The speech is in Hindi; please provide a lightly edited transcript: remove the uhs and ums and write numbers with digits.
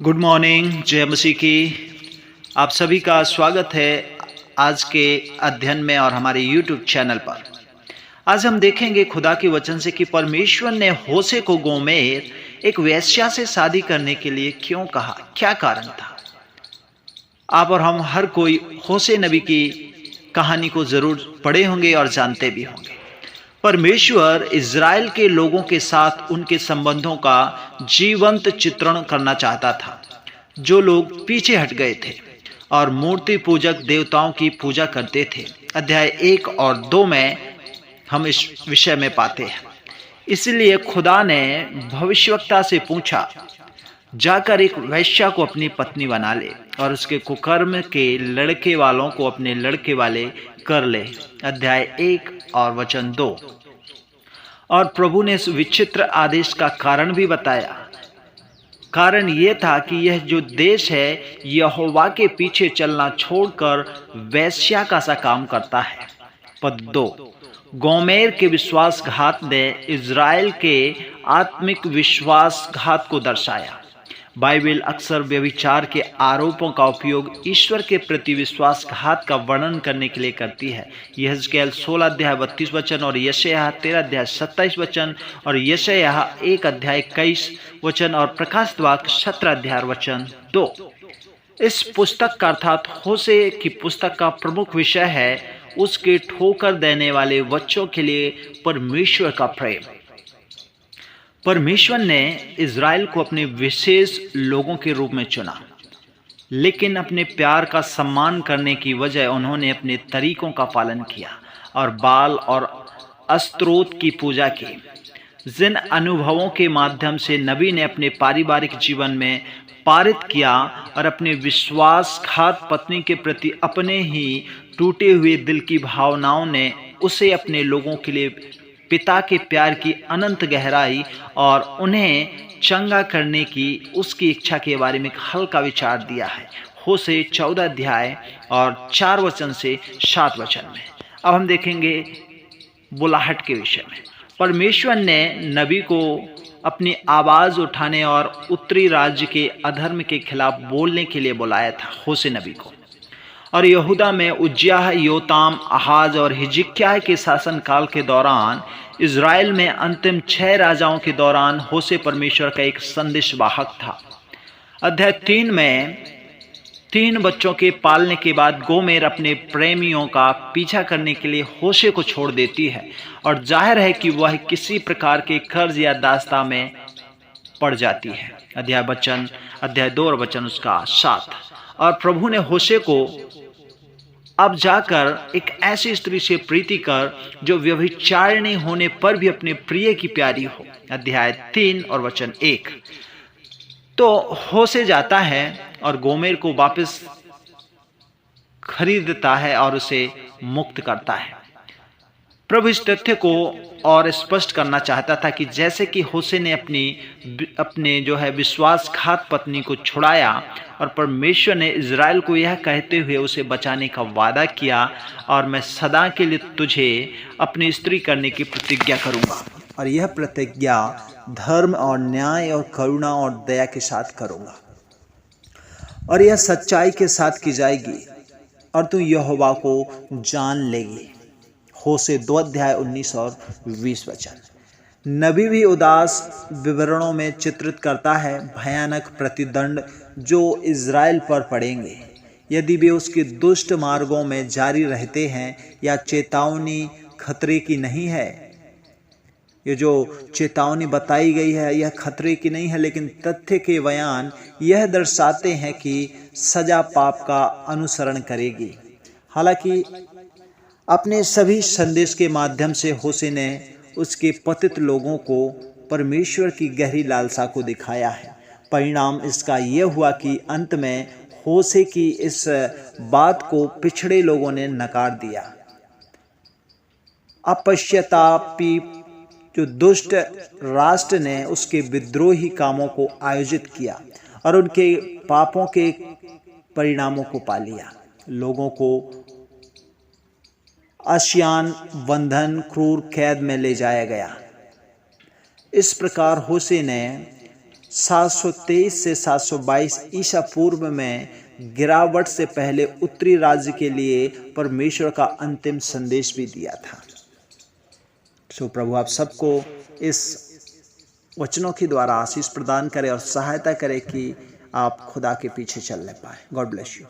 गुड मॉर्निंग, जय मसीह की। आप सभी का स्वागत है आज के अध्ययन में और हमारे YouTube चैनल पर। आज हम देखेंगे खुदा के वचन से कि परमेश्वर ने होशे को गोमेर एक वेश्या से शादी करने के लिए क्यों कहा, क्या कारण था। आप और हम हर कोई होशे नबी की कहानी को जरूर पढ़े होंगे और जानते भी होंगे। परमेश्वर इज़राइल के लोगों के साथ उनके संबंधों का जीवंत चित्रण करना चाहता था, जो लोग पीछे हट गए थे और मूर्ति पूजक देवताओं की पूजा करते थे। अध्याय 1 और 2 में हम इस विषय में पाते हैं। इसलिए खुदा ने भविष्यवक्ता से पूछा, जाकर एक वैश्या को अपनी पत्नी बना ले और उसके कुकर्म के लड़के वालों को अपने लड़के वाले कर ले। अध्याय 1 और वचन 2। और प्रभु ने इस विचित्र आदेश का कारण भी बताया। कारण यह था कि यह जो देश है यहोवा के पीछे चलना छोड़कर वेश्या का सा काम करता है। पद 2, गोमेर के विश्वासघात ने इज़राइल के आत्मिक विश्वासघात को दर्शाया। बाइबल अक्सर व्यभिचार के आरोपों का उपयोग ईश्वर के प्रति विश्वासघात का वर्णन करने के लिए करती है। यहेजकेल 16 अध्याय 32 वचन और यशायाह 13 अध्याय 27 वचन और यशायाह 1 अध्याय 21 वचन और प्रकाशितवाक्य 17 अध्याय वचन 2। इस पुस्तक का अर्थात होशे की पुस्तक का प्रमुख विषय है उसके ठोकर देने वाले बच्चों के लिए परमेश्वर का प्रेम। परमेश्वर ने इज़राइल को अपने विशेष लोगों के रूप में चुना, लेकिन अपने प्यार का सम्मान करने की वजह उन्होंने अपने तरीकों का पालन किया और बाल और अस्त्रोत की पूजा की। जिन अनुभवों के माध्यम से नबी ने अपने पारिवारिक जीवन में पारित किया और अपने विश्वासघात पत्नी के प्रति अपने ही टूटे हुए दिल की भावनाओं ने उसे अपने लोगों के लिए पिता के प्यार की अनंत गहराई और उन्हें चंगा करने की उसकी इच्छा के बारे में एक हल्का विचार दिया है। होशे 14 अध्याय और 4 वचन से 7 वचन में। अब हम देखेंगे बुलाहट के विषय में। परमेश्वर ने नबी को अपनी आवाज़ उठाने और उत्तरी राज्य के अधर्म के खिलाफ बोलने के लिए बुलाया था। होशे नबी को और यहूदा में उज्जियाह, योताम, आहाज और हिजकिय्याह के शासनकाल के दौरान इज़राइल में अंतिम 6 राजाओं के दौरान होशे परमेश्वर का एक संदेशवाहक था। अध्याय 3 में 3 बच्चों के पालने के बाद गोमेर अपने प्रेमियों का पीछा करने के लिए होशे को छोड़ देती है और जाहिर है कि वह किसी प्रकार के कर्ज या दास्ता में पड़ जाती है। अध्याय 2 और वचन उसका 7। और प्रभु ने होशे को अब जाकर एक ऐसी स्त्री से प्रीति कर जो व्यभिचारिणी होने पर भी अपने प्रिय की प्यारी हो। अध्याय 3 और वचन 1। तो होशे जाता है और गोमेर को वापस खरीदता है और उसे मुक्त करता है। प्रभु इस तथ्य को और स्पष्ट करना चाहता था कि जैसे कि होशे ने अपने विश्वासघात पत्नी को छुड़ाया और परमेश्वर ने इज़राइल को यह कहते हुए उसे बचाने का वादा किया, और मैं सदा के लिए तुझे अपनी स्त्री करने की प्रतिज्ञा करूंगा और यह प्रतिज्ञा धर्म और न्याय और करुणा और दया के साथ करूंगा और यह सच्चाई के साथ की जाएगी और तू यहोवा को जान लेगी। होशे 2 अध्याय 19 और 20 वचन। नबी भी उदास विवरणों में चित्रित करता है भयानक प्रतिदंड जो इज़राइल पर पड़ेंगे यदि वे उसके दुष्ट मार्गों में जारी रहते हैं। या चेतावनी खतरे की नहीं है। ये जो चेतावनी बताई गई है यह खतरे की नहीं है, लेकिन तथ्य के बयान यह दर्शाते हैं कि सजा पाप का अनुसरण करेगी। हालांकि अपने सभी संदेश के माध्यम से होशे ने उसके पतित लोगों को परमेश्वर की गहरी लालसा को दिखाया है। परिणाम इसका यह हुआ कि अंत में होशे की इस बात को पिछड़े लोगों ने नकार दिया। अपश्चातापी जो दुष्ट राष्ट्र ने उसके विद्रोही कामों को आयोजित किया और उनके पापों के परिणामों को पा लिया। लोगों को आशियान बंधन क्रूर कैद में ले जाया गया। इस प्रकार होशे ने 723 से 722 ईसा पूर्व में गिरावट से पहले उत्तरी राज्य के लिए परमेश्वर का अंतिम संदेश भी दिया था। सो प्रभु आप सबको इस वचनों के द्वारा आशीष प्रदान करे और सहायता करे कि आप खुदा के पीछे चलने पाए। God bless you.